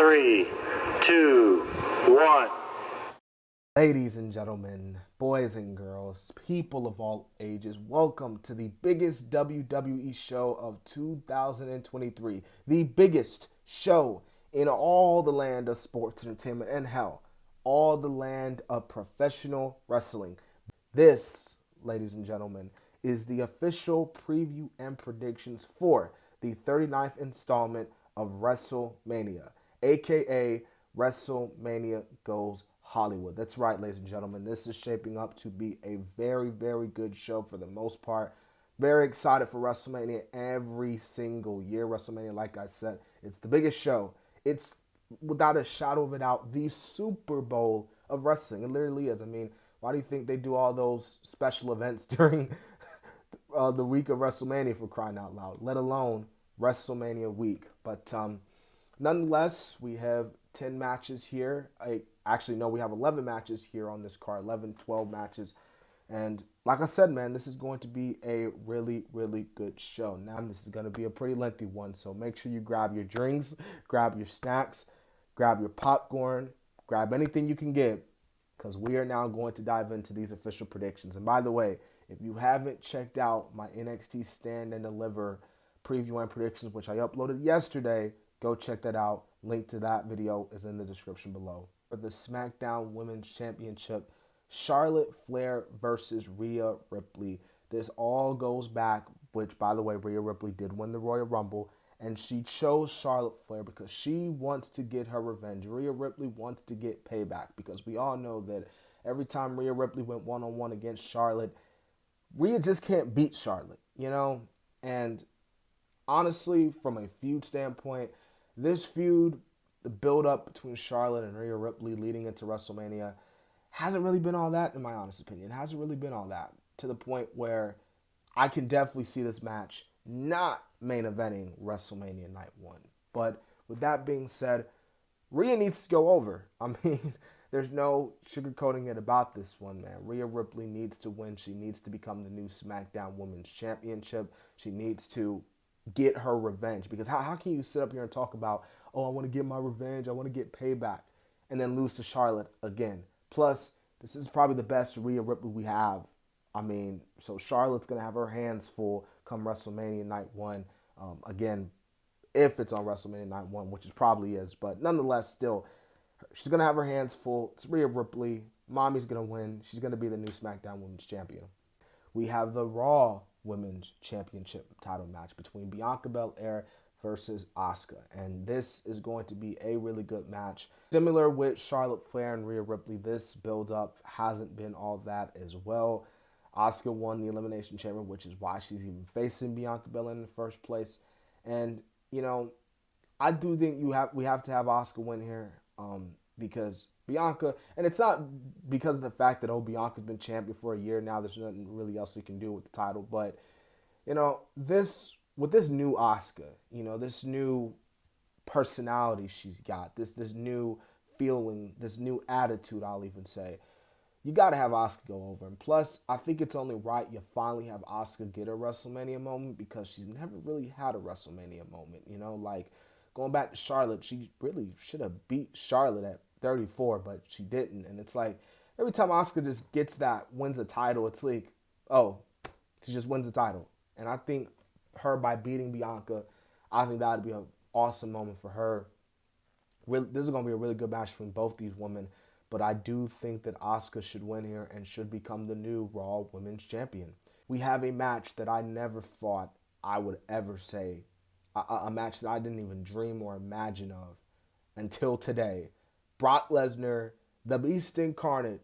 3, 2, 1. Ladies and gentlemen, boys and girls, people of all ages, welcome to the biggest WWE show of 2023. The biggest show in all the land of sports entertainment and hell, all the land of professional wrestling. This, ladies and gentlemen, is the official preview and predictions for the 39th installment of WrestleMania, aka WrestleMania Goes Hollywood. That's right, ladies and gentlemen. This is shaping up to be a very, very good show for the most part. Very excited for WrestleMania every single year. WrestleMania, like I said, it's the biggest show. It's, without a shadow of a doubt, the Super Bowl of wrestling. It literally is. I mean, why do you think they do all those special events during the week of WrestleMania, for crying out loud, let alone WrestleMania week? But nonetheless, we have 10 matches here. Actually, no, we have 11 matches here on this card, 12 matches. And like I said, man, this is going to be a really, really good show. Now, this is going to be a pretty lengthy one, so make sure you grab your drinks, grab your snacks, grab your popcorn, grab anything you can get, because we are now going to dive into these official predictions. And by the way, if you haven't checked out my NXT Stand and Deliver preview and predictions, which I uploaded yesterday, go check that out. Link to that video is in the description below. For the SmackDown Women's Championship, Charlotte Flair versus Rhea Ripley. This all goes back, which, by the way, Rhea Ripley did win the Royal Rumble, and she chose Charlotte Flair because she wants to get her revenge. Rhea Ripley wants to get payback because we all know that every time Rhea Ripley went one-on-one against Charlotte, Rhea just can't beat Charlotte, you know? And honestly, from a feud standpoint, this feud, the build-up between Charlotte and Rhea Ripley leading into WrestleMania, hasn't really been all that, in my honest opinion. It hasn't really been all that, to the point where I can definitely see this match not main eventing WrestleMania Night 1. But with that being said, Rhea needs to go over. I mean, there's no sugarcoating it about this one, man. Rhea Ripley needs to win. She needs to become the new SmackDown Women's Championship. She needs to get her revenge. Because how can you sit up here and talk about, oh, I want to get my revenge, I want to get payback, and then lose to Charlotte again? Plus, this is probably the best Rhea Ripley we have. I mean, so Charlotte's going to have her hands full come WrestleMania Night 1. Again, if it's on WrestleMania Night 1, which it probably is. But nonetheless, still, she's going to have her hands full. It's Rhea Ripley. Mommy's going to win. She's going to be the new SmackDown Women's Champion. We have the Raw Women's Championship title match between Bianca Belair versus Auska. And this is going to be a really good match. Similar with Charlotte Flair and Rhea Ripley, this build-up hasn't been all that as well. Auska won the Elimination Chamber, which is why she's even facing Bianca Belair in the first place. And, you know, I do think we have to have Auska win here because Bianca, and it's not because of the fact that, oh, Bianca's been champion for a year now, there's nothing really else you can do with the title. But, you know, with this new Auska, you know, this new personality she's got, this new feeling, this new attitude, I'll even say, you got to have Auska go over. And plus, I think it's only right you finally have Auska get a WrestleMania moment, because she's never really had a WrestleMania moment, you know? Like, going back to Charlotte, she really should have beat Charlotte at 34, but she didn't. And it's like, every time Auska just wins a title, it's like, oh, she just wins the title. And I think her, by beating Bianca, I think that would be an awesome moment for her. This is going to be a really good match between both these women. But I do think that Auska should win here and should become the new Raw Women's Champion. We have a match that I never thought I would ever say, a match that I didn't even dream or imagine of until today. Brock Lesnar, the Beast Incarnate,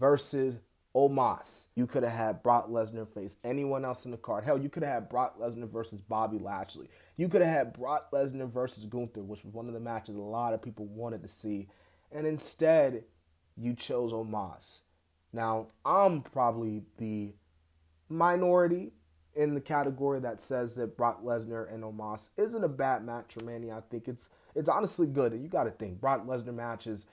versus Omos. You could have had Brock Lesnar face anyone else in the card. Hell, you could have had Brock Lesnar versus Bobby Lashley. You could have had Brock Lesnar versus Gunther, which was one of the matches a lot of people wanted to see. And instead, you chose Omos. Now, I'm probably the minority in the category that says that Brock Lesnar and Omos isn't a bad match for Mania. I think it's honestly good. And you got to think, Brock Lesnar matches,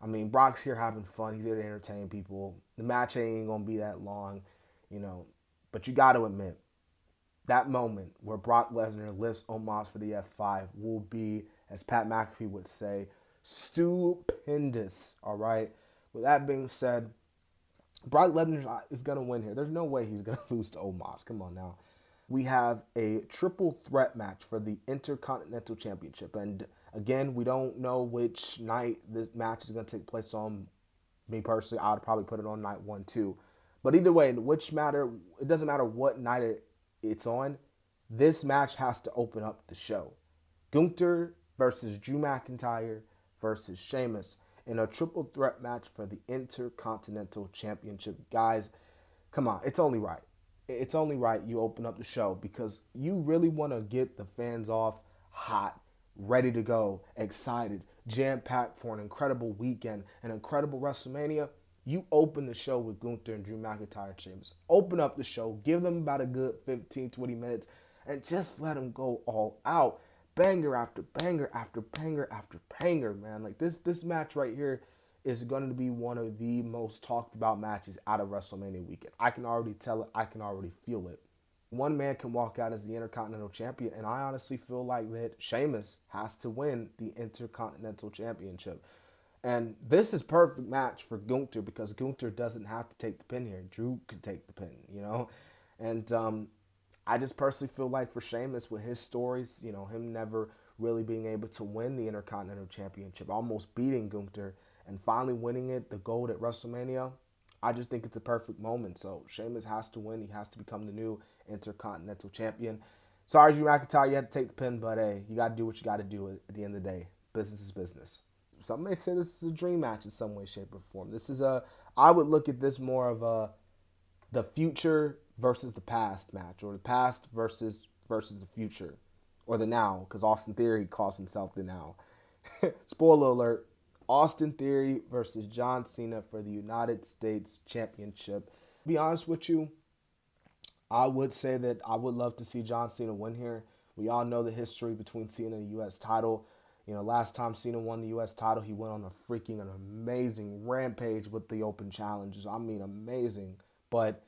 I mean, Brock's here having fun. He's here to entertain people. The match ain't going to be that long, you know. But you got to admit, that moment where Brock Lesnar lifts Omos for the F5 will be as Pat McAfee would say, stupendous, all right? With that being said, Brock Lesnar is going to win here. There's no way he's going to lose to Omos. Come on now. We have a triple threat match for the Intercontinental Championship. And again, we don't know which night this match is going to take place on. Me personally, I would probably put it on night 1, too. But either way, it doesn't matter what night it's on. This match has to open up the show. Gunther versus Drew McIntyre versus Sheamus in a triple threat match for the Intercontinental Championship. Guys, come on, it's only right. It's only right you open up the show because you really want to get the fans off hot, ready to go, excited, jam-packed for an incredible weekend, an incredible WrestleMania. You open the show with Gunther and Drew McIntyre and Sheamus. Open up the show, give them about a good 15, 20 minutes, and just let them go all out. Banger after banger after banger after banger, man. Like this match right here is going to be one of the most talked about matches out of WrestleMania weekend. I can already tell it. I can already feel it. One man can walk out as the Intercontinental Champion, and I honestly feel like that Sheamus has to win the Intercontinental Championship. And this is perfect match for Gunther because Gunther doesn't have to take the pin here. Drew could take the pin, you know? And I just personally feel like for Sheamus, with his stories, you know, him never really being able to win the Intercontinental Championship, almost beating Gunther, and finally winning it, the gold at WrestleMania, I just think it's a perfect moment. So Sheamus has to win. He has to become the new Intercontinental Champion. Sorry, Drew McIntyre, you had to take the pin, but hey, you got to do what you got to do at the end of the day. Business is business. Some may say this is a dream match in some way, shape, or form. I would look at this more of the future versus the past match, or the past versus the future, or the now, because Austin Theory calls himself the now. Spoiler alert, Austin Theory versus John Cena for the United States Championship. To be honest with you, I would say that I would love to see John Cena win here. We all know the history between Cena and the U.S. title. You know, last time Cena won the U.S. title, he went on an amazing rampage with the open challenges. I mean, amazing. But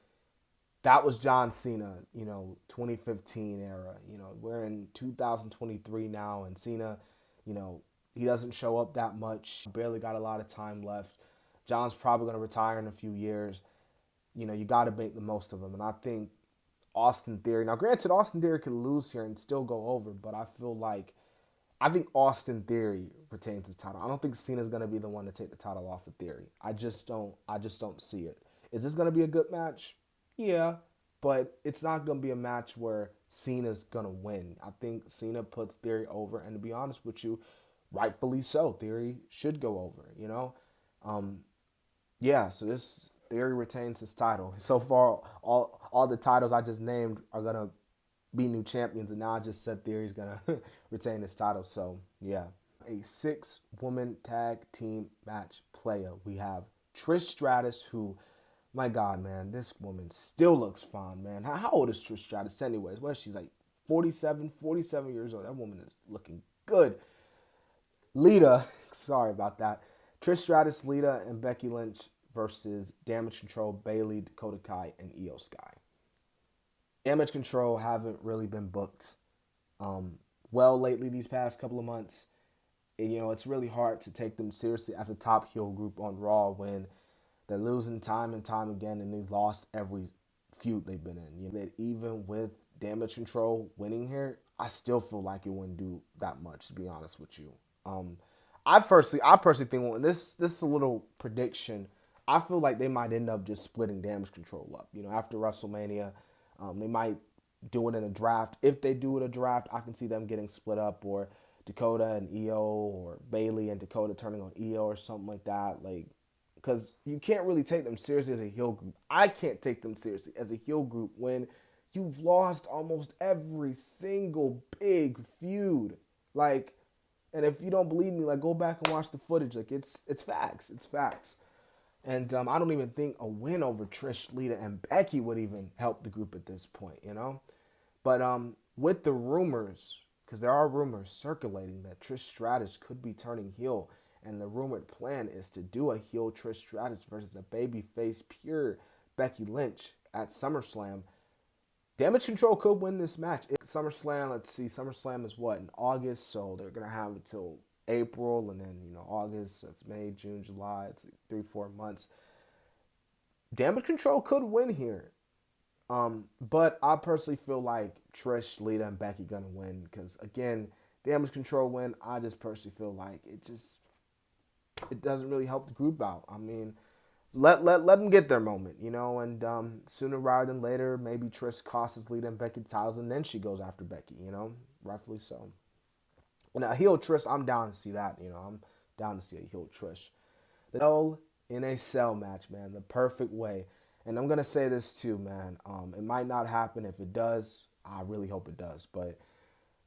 that was John Cena, 2015 era. We're in 2023 now, and Cena, he doesn't show up that much. Barely got a lot of time left. John's probably going to retire in a few years. You got to make the most of him. And I think Austin Theory, now granted, Austin Theory could lose here and still go over, but I think Austin Theory retains his title. I don't think Cena's going to be the one to take the title off of Theory. I just don't see it. Is this going to be a good match? Yeah, but it's not going to be a match where Cena's going to win. I think Cena puts Theory over, and to be honest with you, rightfully so. Theory should go over, so this Theory retains his title. So far, all the titles I just named are going to be new champions, and now I just said Theory's going to retain his title. So, yeah. A 6-woman tag team match player. We have Trish Stratus, who, my God, man, this woman still looks fine, man. How old is Trish Stratus anyways? Well, she's like 47 years old. That woman is looking good. Lita, sorry about that. Trish Stratus, Lita, and Becky Lynch versus Damage Control, Bayley, Dakota Kai, and Io Sky. Damage Control haven't really been booked well lately these past couple of months. And, it's really hard to take them seriously as a top heel group on Raw when they're losing time and time again, and they've lost every feud they've been in. That even with Damage Control winning here, I still feel like it wouldn't do that much, to be honest with you. I personally think this is a little prediction. I feel like they might end up just splitting Damage Control up. After WrestleMania, they might do it in a draft. If they do it in a draft, I can see them getting split up, or Dakota and Io, or Bayley and Dakota turning on Io, or something like that. Because you can't really take them seriously as a heel group. I can't take them seriously as a heel group when you've lost almost every single big feud. And if you don't believe me, go back and watch the footage. It's facts. It's facts. And I don't even think a win over Trish, Lita, and Becky would even help the group at this point, But with the rumors, because there are rumors circulating that Trish Stratus could be turning heel, and the rumored plan is to do a heel Trish Stratus versus a babyface pure Becky Lynch at SummerSlam. Damage Control could win this match. SummerSlam, let's see, SummerSlam is what, in August, so they're going to have it till April, and then, August, that's May, June, July, it's like 3-4 months. Damage Control could win here. But I personally feel like Trish, Lita, and Becky going to win, because, again, Damage Control win, I just personally feel like it doesn't really help the group out. I mean, let them get their moment, and sooner rather than later, maybe Trish costs Lita and Becky the titles, and then she goes after Becky, rightfully so. And a heel Trish, I'm down to see that, I'm down to see a heel Trish. The Hell in a Cell match, man, the perfect way. And I'm going to say this too, man, it might not happen. If it does, I really hope it does, but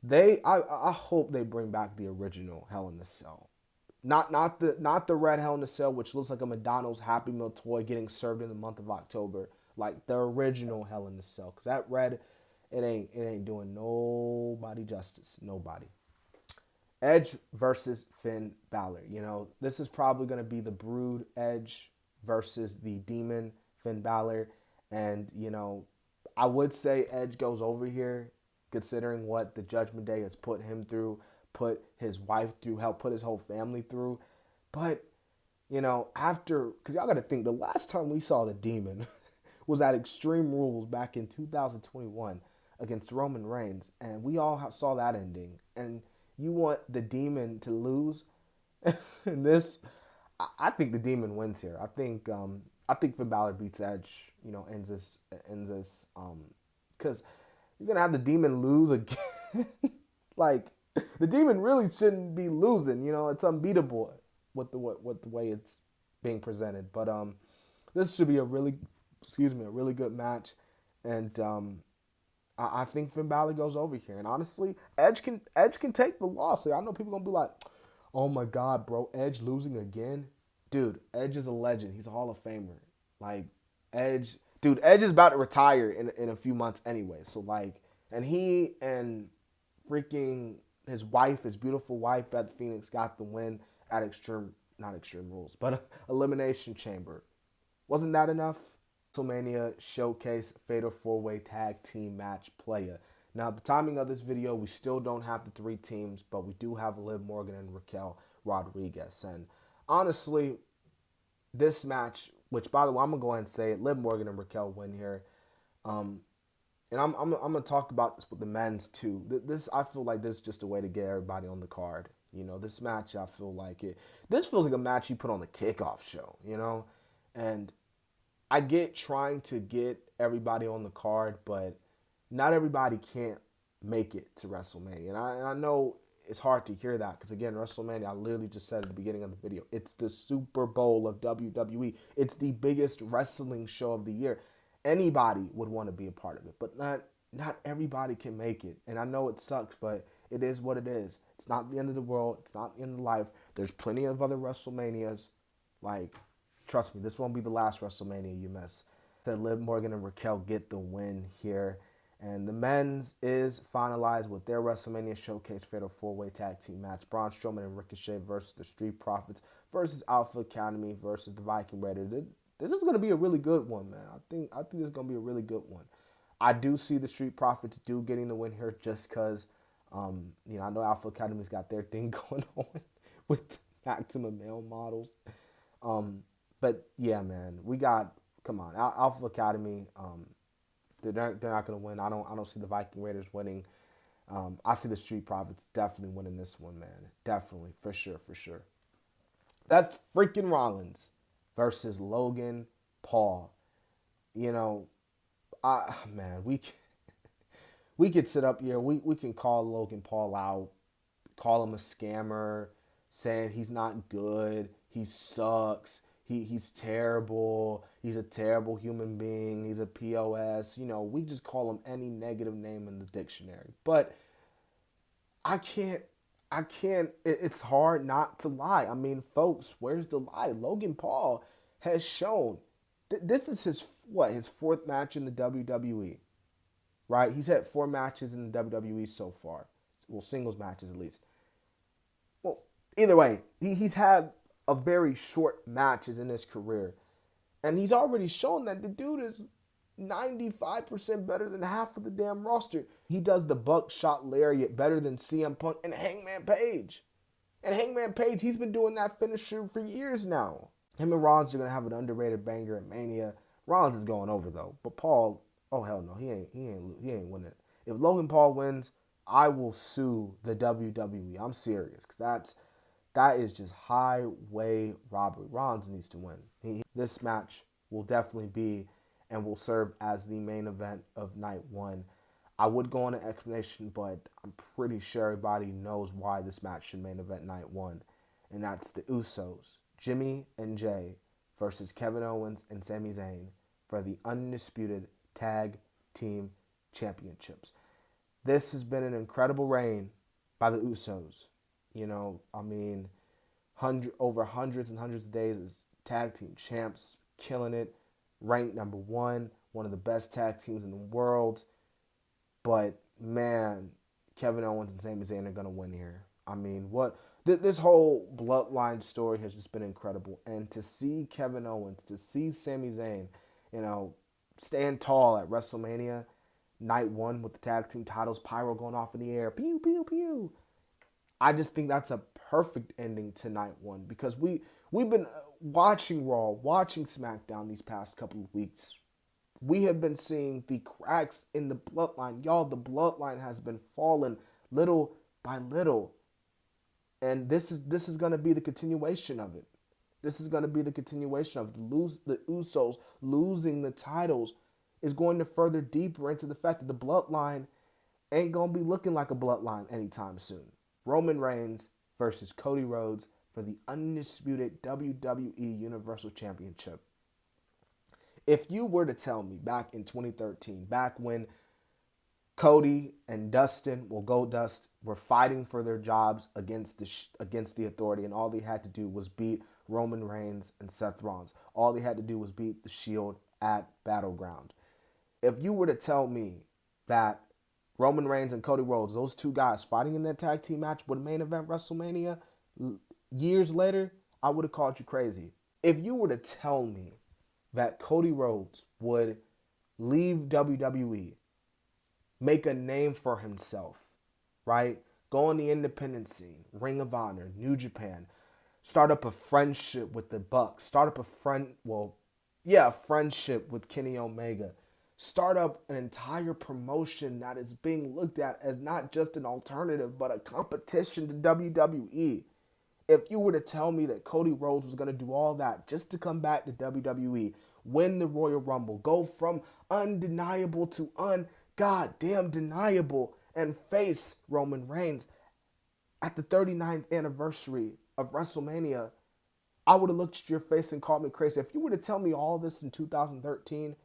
I hope they bring back the original Hell in a Cell. Not the red Hell in a Cell, which looks like a McDonald's Happy Meal toy getting served in the month of October. Like the original Hell in a Cell. Because that red, it ain't doing nobody justice. Nobody. Edge versus Finn Balor. This is probably going to be the Brood Edge versus the Demon Finn Balor. And, I would say Edge goes over here, considering what the Judgment Day has put him through, put his wife through, helped put his whole family through. But, because y'all got to think, the last time we saw the Demon was at Extreme Rules back in 2021 against Roman Reigns. And we all saw that ending. And you want the Demon to lose? And this, I think the Demon wins here. I think Finn Balor beats Edge, ends this, because you're going to have the Demon lose again. Like, the Demon really shouldn't be losing. It's unbeatable with the way it's being presented. But this should be a really good match, and I think Finn Balor goes over here. And honestly, Edge can take the loss. I know people gonna be like, "Oh my God, bro, Edge losing again." Dude, Edge is a legend. He's a Hall of Famer. Like, Edge is about to retire in a few months anyway. So like, and he and freaking his wife, his beautiful wife, Beth Phoenix, got the win at not Extreme Rules, but Elimination Chamber. Wasn't that enough? WrestleMania Showcase Fatal 4-Way Tag Team Match Playa. Now, the timing of this video, we still don't have the 3 teams, but we do have Liv Morgan and Raquel Rodriguez. And honestly, this match, which by the way, I'm going to go ahead and say it, Liv Morgan and Raquel win here. And I'm going to talk about this with the men's too. I feel like this is just a way to get everybody on the card. This match, I feel like this feels like a match you put on the kickoff show, And I get trying to get everybody on the card, but not everybody can't make it to WrestleMania. And I know it's hard to hear that because, again, WrestleMania, I literally just said at the beginning of the video, it's the Super Bowl of WWE. It's the biggest wrestling show of the year. Anybody would want to be a part of it, but not everybody can make it. And I know it sucks, but it is what it is. It's not the end of the world. It's not the end of life. There's plenty of other WrestleManias. Like, trust me, this won't be the last WrestleMania you miss. Said Liv Morgan and Raquel get the win here. And the men's is finalized with their WrestleMania Showcase Fatal 4-Way Tag Team match. Braun Strowman and Ricochet versus the Street Profits versus Alpha Academy versus the Viking Raiders. This is going to be a really good one, man. I think this is going to be a really good one. I do see the Street Profits getting the win here just because, I know Alpha Academy's got their thing going on with maximum male models. But yeah, man, come on, Alpha Academy. They're not going to win. I don't see the Viking Raiders winning. I see the Street Profits definitely winning this one, man. Definitely, for sure. That's freaking Rollins versus Logan Paul. We could sit up here. We can call Logan Paul out, call him a scammer, saying he's not good, he sucks, he's terrible, he's a terrible human being, he's a POS. We just call him any negative name in the dictionary. But I can't. It's hard not to lie. I mean, folks, where's the lie? Logan Paul has shown. This is his 4th match in the WWE, right? He's had 4 matches in the WWE so far. Well, singles matches at least. Well, either way, he's had a very short matches in his career. And he's already shown that the dude is 95% better than half of the damn roster. He does the buckshot lariat better than CM Punk and Hangman Page. And Hangman Page, he's been doing that finisher for years now. Him and Rollins are going to have an underrated banger at Mania. Rollins is going over, though. But Paul, oh, hell no. He ain't winning. If Logan Paul wins, I will sue the WWE. I'm serious. Because that is just highway robbery. Rollins needs to win. This match will definitely be and will serve as the main event of night one. I would go on an explanation, but I'm pretty sure everybody knows why this match should main event night one. And that's the Usos, Jimmy and Jay, versus Kevin Owens and Sami Zayn for the Undisputed Tag Team Championships. This has been an incredible reign by the Usos. You know, I mean, over hundreds and hundreds of days as tag team champs, killing it, ranked number one of the best tag teams in the world. But, man, Kevin Owens and Sami Zayn are going to win here. I mean, this whole bloodline story has just been incredible. And to see Kevin Owens, to see Sami Zayn, you know, stand tall at WrestleMania, night one with the tag team titles, pyro going off in the air, pew, pew, pew. I just think that's a perfect ending to night one because we've been watching Raw, watching SmackDown these past couple of weeks. We have been seeing the cracks in the bloodline. Y'all, the bloodline has been falling little by little. And this is going to be the continuation of it. This is going to be the continuation of the Usos losing the titles is going to further deeper into the fact that the bloodline ain't going to be looking like a bloodline anytime soon. Roman Reigns versus Cody Rhodes for the undisputed WWE Universal Championship. If you were to tell me back in 2013, back when Cody and Dustin, well, Goldust, were fighting for their jobs against the Authority, and all they had to do was beat Roman Reigns and Seth Rollins. All they had to do was beat the Shield at Battleground. If you were to tell me that Roman Reigns and Cody Rhodes, those two guys fighting in that tag team match would main event WrestleMania years later, I would have called you crazy. If you were to tell me that Cody Rhodes would leave WWE, make a name for himself, right? Go on the independent scene, Ring of Honor, New Japan, start up a friendship with the Bucks, start up a friendship with Kenny Omega, start up an entire promotion that is being looked at as not just an alternative, but a competition to WWE. If you were to tell me that Cody Rhodes was going to do all that just to come back to WWE, win the Royal Rumble, go from undeniable to goddamn deniable, and face Roman Reigns at the 39th anniversary of WrestleMania, I would have looked at your face and called me crazy. If you were to tell me all this in 2013,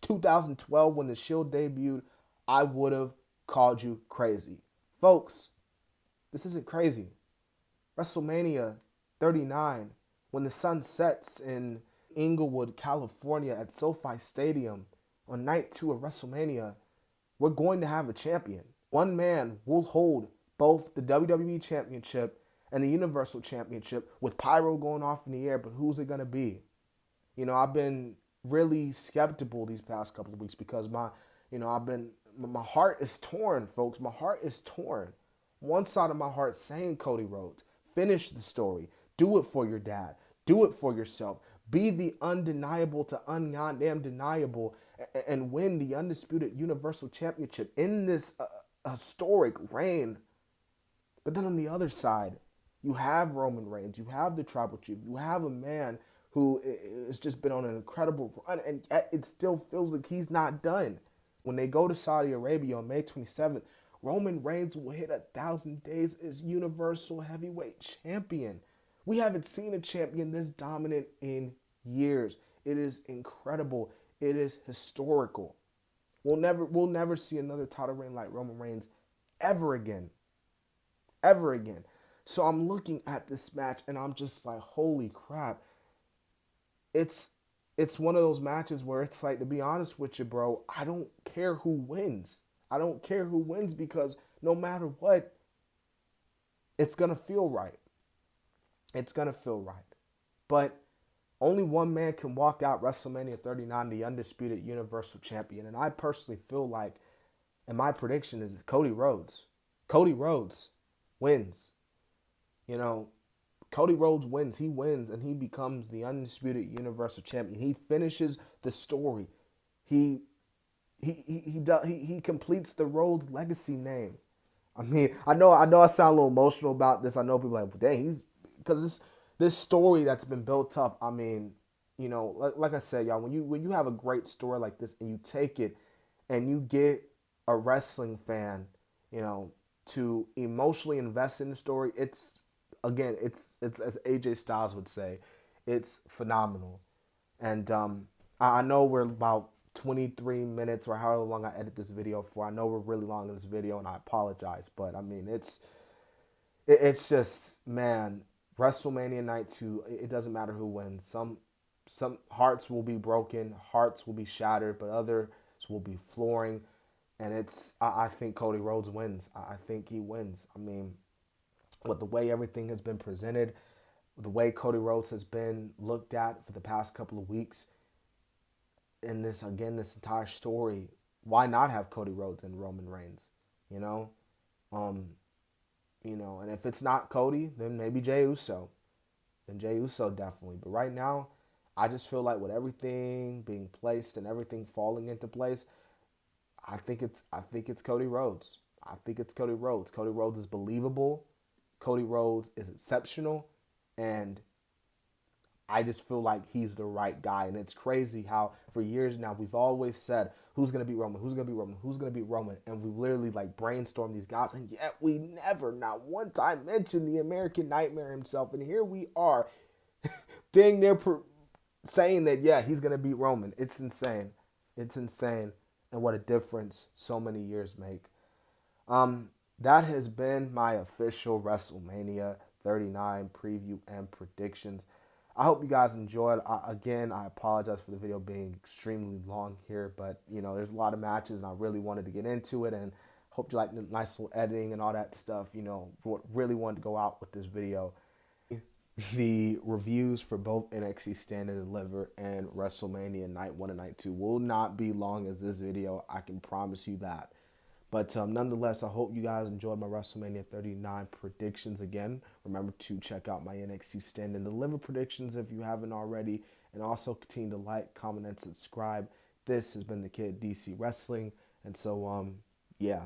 2012, when the Shield debuted, I would have called you crazy. Folks, this isn't crazy. WrestleMania 39, when the sun sets in Inglewood, California at SoFi Stadium on night 2 of WrestleMania, we're going to have a champion. One man will hold both the WWE Championship and the Universal Championship with pyro going off in the air, but who's it going to be? You know, I've been really skeptical these past couple of weeks because my heart is torn, folks. My heart is torn. One side of my heart saying Cody Rhodes, finish the story. Do it for your dad. Do it for yourself. Be the undeniable to ungoddamn deniable and win the Undisputed Universal Championship in this historic reign. But then on the other side, you have Roman Reigns. You have the Tribal Chief. You have a man who has just been on an incredible run, and yet it still feels like he's not done. When they go to Saudi Arabia on May 27th, Roman Reigns will hit 1,000 days as Universal Heavyweight Champion. We haven't seen a champion this dominant in years. It is incredible. It is historical. We'll never see another title reign like Roman Reigns ever again. Ever again. So I'm looking at this match and I'm just like, holy crap. It's one of those matches where it's like, to be honest with you, bro, I don't care who wins. I don't care who wins because no matter what, it's going to feel right. It's going to feel right. But Only one man can walk out WrestleMania 39, the undisputed Universal Champion. And I personally feel like, and my prediction is Cody Rhodes. Cody Rhodes wins. You know, Cody Rhodes wins. He wins and he becomes the undisputed Universal Champion. He finishes the story. He completes the Rhodes legacy name. I mean, I know I sound a little emotional about this. I know people are like, dang, he's because this story that's been built up. I mean, you know, like I said, y'all, when you have a great story like this and you take it and you get a wrestling fan, you know, to emotionally invest in the story, it's again, it's as AJ Styles would say, it's phenomenal. And I know we're about 23 minutes or however long I edit this video for. I know we're really long in this video, and I apologize. But, I mean, it's just, man, WrestleMania Night 2, it doesn't matter who wins. Some hearts will be broken, hearts will be shattered, but others will be flooring. And I think Cody Rhodes wins. I think he wins. I mean, with the way everything has been presented, the way Cody Rhodes has been looked at for the past couple of weeks, in this entire story, why not have Cody Rhodes and Roman Reigns? You know, and if it's not Cody, then maybe Jey Uso. Then Jey Uso definitely. But right now, I just feel like with everything being placed and everything falling into place, I think it's Cody Rhodes. I think it's Cody Rhodes. Cody Rhodes is believable. Cody Rhodes is exceptional, and I just feel like he's the right guy. And it's crazy how for years now we've always said, who's going to beat Roman? Who's going to beat Roman? Who's going to beat Roman? And we've literally like brainstormed these guys. And yet we never, not one time, mentioned the American Nightmare himself. And here we are dang near saying that, yeah, he's going to beat Roman. It's insane. It's insane. And what a difference so many years make. That has been my official WrestleMania 39 preview and predictions. I hope you guys enjoyed. Again, I apologize for the video being extremely long here, but, you know, there's a lot of matches, and I really wanted to get into it, and hope you like the nice little editing and all that stuff. You know, really wanted to go out with this video. The reviews for both NXT Stand and Deliver and WrestleMania Night 1 and Night 2 will not be long as this video. I can promise you that. But nonetheless, I hope you guys enjoyed my WrestleMania 39 predictions again. Remember to check out my NXT Stand and Deliver predictions if you haven't already. And also continue to like, comment, and subscribe. This has been the Kid DC Wrestling. And so, yeah.